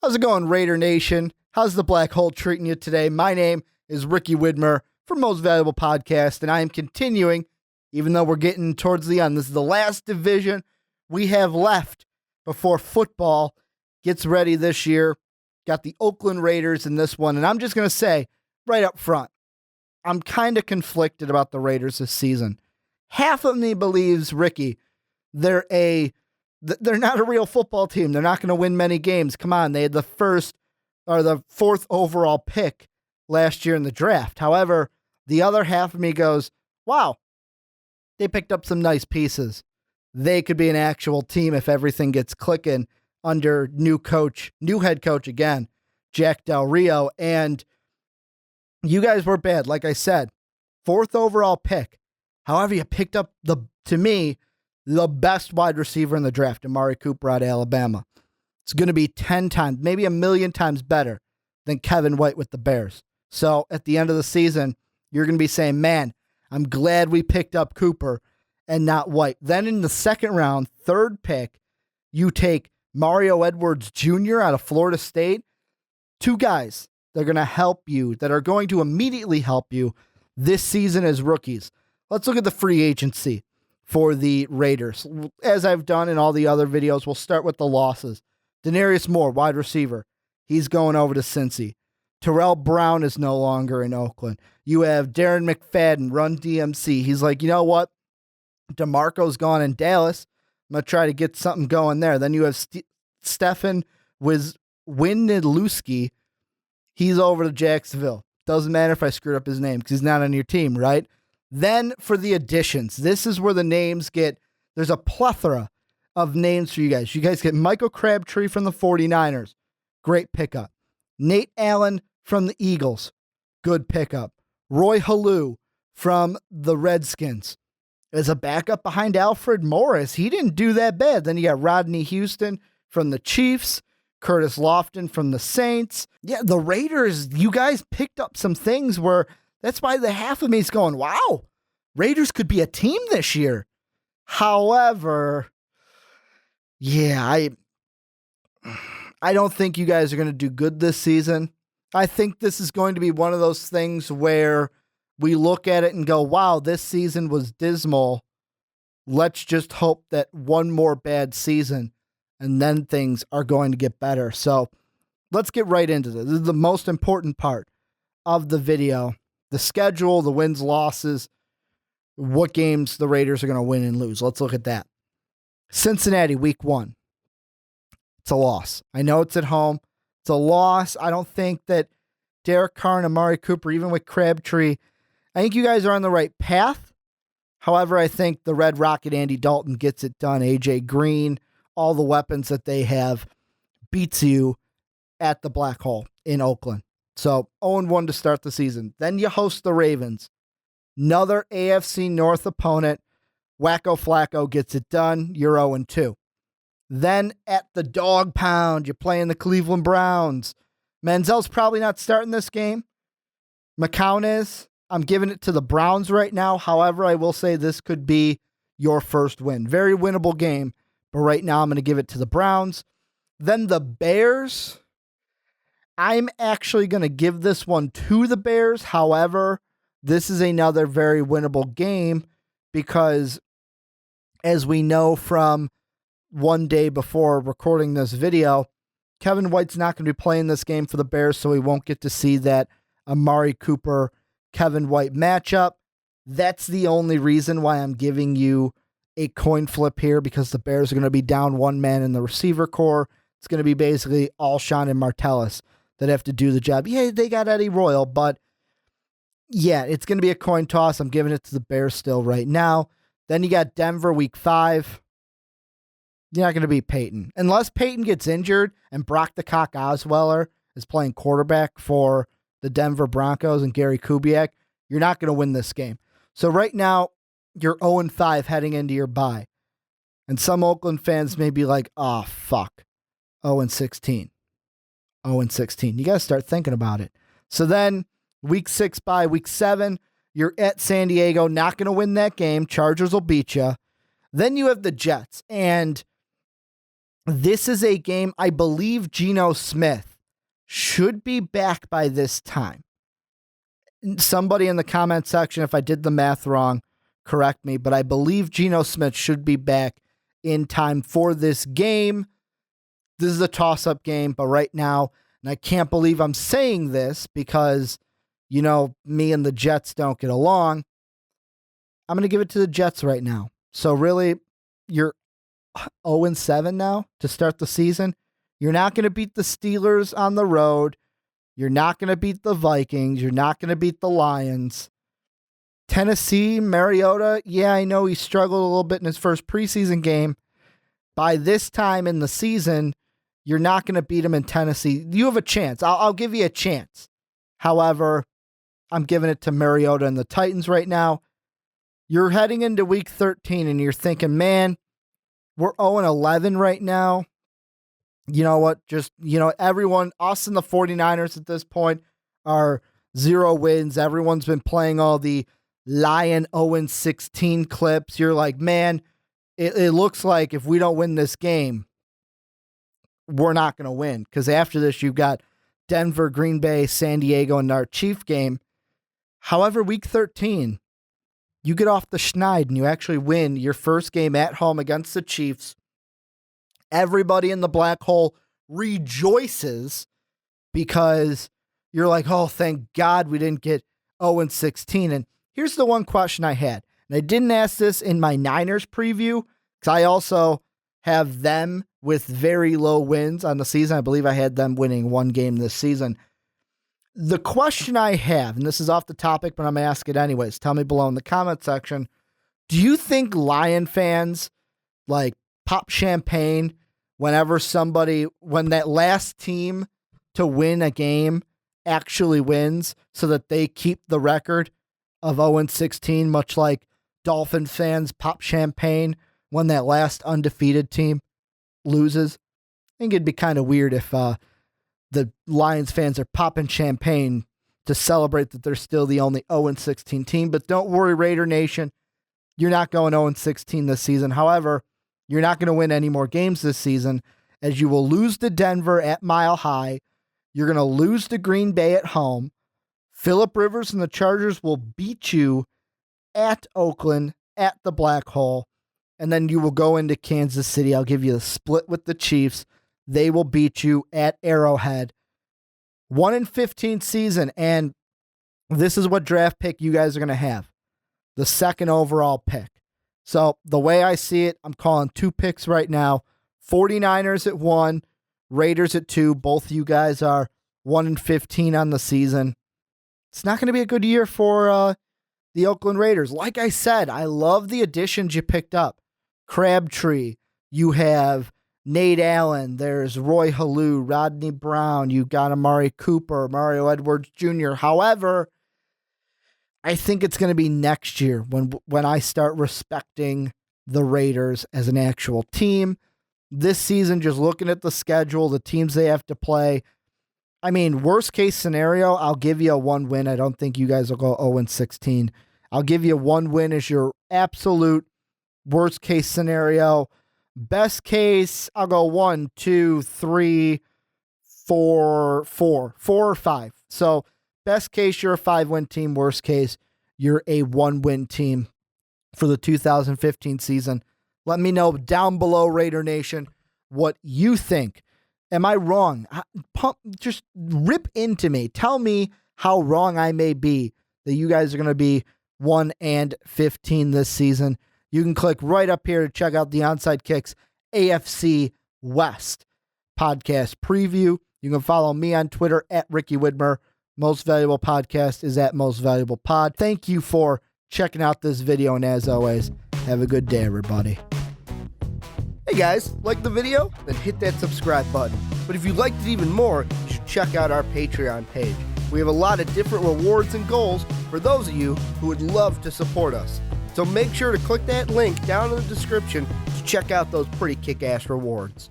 How's it going, Raider Nation? How's the black hole treating you today? My name is Ricky Widmer from Most Valuable Podcast, and I am continuing, even though we're getting towards the end. This is the last division we have left before football gets ready this year. Got the Oakland Raiders in this one, and I'm just going to say right up front, I'm kind of conflicted about the Raiders this season. Half of me believes, Ricky, they're not a real football team. They're not going to win many games. Come on, they had the fourth overall pick last year in the draft. However, the other half of me goes, wow, they picked up some nice pieces. They could be an actual team if everything gets clicking under new head coach again, Jack Del Rio. And you guys were bad, like I said, fourth overall pick. However, you picked up to me, the best wide receiver in the draft, Amari Cooper out of Alabama. It's going to be 10 times, maybe a million times better than Kevin White with the Bears. So at the end of the season, you're going to be saying, man, I'm glad we picked up Cooper and not White. Then in the second round, third pick, you take Mario Edwards Jr. out of Florida State. Two guys that are going to help you, that are going to immediately help you this season as rookies. Let's look at the free agency for the Raiders. As I've done in all the other videos, we'll start with the losses. Denarius Moore, wide receiver. He's going over to Cincy. Terrell Brown is no longer in Oakland. You have Darren McFadden, Run DMC. He's like, you know what? DeMarco's gone in Dallas. I'm going to try to get something going there. Then you have Stefan Wisniewski. He's over to Jacksonville. Doesn't matter if I screwed up his name because he's not on your team, right? Then for the additions, this is where the names there's a plethora of names for you guys. You guys get Michael Crabtree from the 49ers. Great pickup. Nate Allen from the Eagles. Good pickup. Roy Halou from the Redskins. As a backup behind Alfred Morris, he didn't do that bad. Then you got Rodney Houston from the Chiefs. Curtis Lofton from the Saints. Yeah, the Raiders, you guys picked up some things where that's why the half of me is going, wow, Raiders could be a team this year. However, yeah, I don't think you guys are going to do good this season. I think this is going to be one of those things where we look at it and go, wow, this season was dismal. Let's just hope that one more bad season and then things are going to get better. So let's get right into this. This is the most important part of the video. The schedule, the wins, losses, what games the Raiders are going to win and lose. Let's look at that. Cincinnati, week 1. It's a loss. I know it's at home. It's a loss. I don't think that Derek Carr and Amari Cooper, even with Crabtree, I think you guys are on the right path. However, I think the Red Rocket Andy Dalton gets it done. AJ Green, all the weapons that they have beats you at the black hole in Oakland. So 0-1 to start the season. Then you host the Ravens. Another AFC North opponent. Wacko Flacco gets it done. You're 0-2. Then at the Dog Pound, you're playing the Cleveland Browns. Manziel's probably not starting this game. McCown is. I'm giving it to the Browns right now. However, I will say this could be your first win. Very winnable game. But right now I'm going to give it to the Browns. Then the Bears. I'm actually going to give this one to the Bears. However, this is another very winnable game because, as we know from one day before recording this video, Kevin White's not going to be playing this game for the Bears, so we won't get to see that Amari Cooper, Kevin White matchup. That's the only reason why I'm giving you a coin flip here, because the Bears are going to be down one man in the receiver core. It's going to be basically Alshon and Martellus that have to do the job. Yeah, they got Eddie Royal, but yeah, it's going to be a coin toss. I'm giving it to the Bears still right now. Then you got Denver week 5. You're not going to beat Peyton. Unless Peyton gets injured and Brock the Cock Osweiler is playing quarterback for the Denver Broncos and Gary Kubiak, you're not going to win this game. So right now, you're 0-5 heading into your bye. And some Oakland fans may be like, oh, fuck. 0-16. 0-16. You got to start thinking about it. So then, week 6 bye, week 7, you're at San Diego, not going to win that game. Chargers will beat you. Then you have the Jets. And This is a game, I believe Geno Smith should be back by this time. Somebody in the comment section, if I did the math wrong, correct me, but I believe Geno Smith should be back in time for this game. This is a toss-up game, but right now, and I can't believe I'm saying this because, you know, me and the Jets don't get along. I'm going to give it to the Jets right now. So really, you're 0-7 now to start the season. You're not going to beat the Steelers on the road. You're not going to beat the Vikings. You're not going to beat the Lions. Tennessee, Mariota, yeah, I know he struggled a little bit in his first preseason game. By this time in the season, you're not going to beat him in Tennessee. You have a chance. I'll give you a chance. However, I'm giving it to Mariota and the Titans right now. You're heading into week 13 and you're thinking, man, we're 0-11 right now. You know what? Just, you know, everyone, us and the 49ers at this point are 0 wins. Everyone's been playing all the Lion 0-16 clips. You're like, man, it looks like if we don't win this game, we're not going to win. Because after this, you've got Denver, Green Bay, San Diego, and our Chief game. However, week 13, you get off the schneid and you actually win your first game at home against the Chiefs. Everybody in the black hole rejoices because you're like, oh, thank God we didn't get 0-16. And here's the one question I had. And I didn't ask this in my Niners preview because I also have them with very low wins on the season. I believe I had them winning one game this season. The question I have, and this is off the topic, but I'm going to ask it anyways. Tell me below in the comment section. Do you think Lion fans like pop champagne when that last team to win a game actually wins so that they keep the record of 0-16, much like Dolphin fans pop champagne when that last undefeated team loses? I think it'd be kind of weird if the Lions fans are popping champagne to celebrate that they're still the only 0-16 team. But don't worry, Raider Nation, you're not going 0-16 this season. However, you're not going to win any more games this season, as you will lose to Denver at Mile High. You're going to lose to Green Bay at home. Phillip Rivers and the Chargers will beat you at Oakland, at the Black Hole. And then you will go into Kansas City. I'll give you the split with the Chiefs. They will beat you at Arrowhead. 1-15 season, and this is what draft pick you guys are going to have. The second overall pick. So the way I see it, I'm calling 2 picks right now. 49ers at 1, Raiders at 2. Both of you guys are 1-15 on the season. It's not going to be a good year for the Oakland Raiders. Like I said, I love the additions you picked up. Crabtree, you have Nate Allen, there's Roy Halou, Rodney Brown, you got Amari Cooper, Mario Edwards Jr. However, I think it's going to be next year when I start respecting the Raiders as an actual team. This season, just looking at the schedule, the teams they have to play, I mean, worst case scenario, I'll give you a 1 win. I don't think you guys will go 0-16. I'll give you 1 win as your absolute worst case scenario. Best case, I'll go 1, 2, 3, 4 or 5. So best case, you're a 5-win team. Worst case, you're a 1-win team for the 2015 season. Let me know down below, Raider Nation, what you think. Am I wrong? Just rip into me. Tell me how wrong I may be that you guys are going to be 1-15 this season. You can click right up here to check out the Onside Kicks AFC West podcast preview. You can follow me on Twitter at Ricky Widmer. Most Valuable Podcast is at Most Valuable Pod. Thank you for checking out this video, and as always, have a good day, everybody. Hey guys, like the video? Then hit that subscribe button. But if you liked it even more, you should check out our Patreon page. We have a lot of different rewards and goals for those of you who would love to support us. So make sure to click that link down in the description to check out those pretty kick-ass rewards.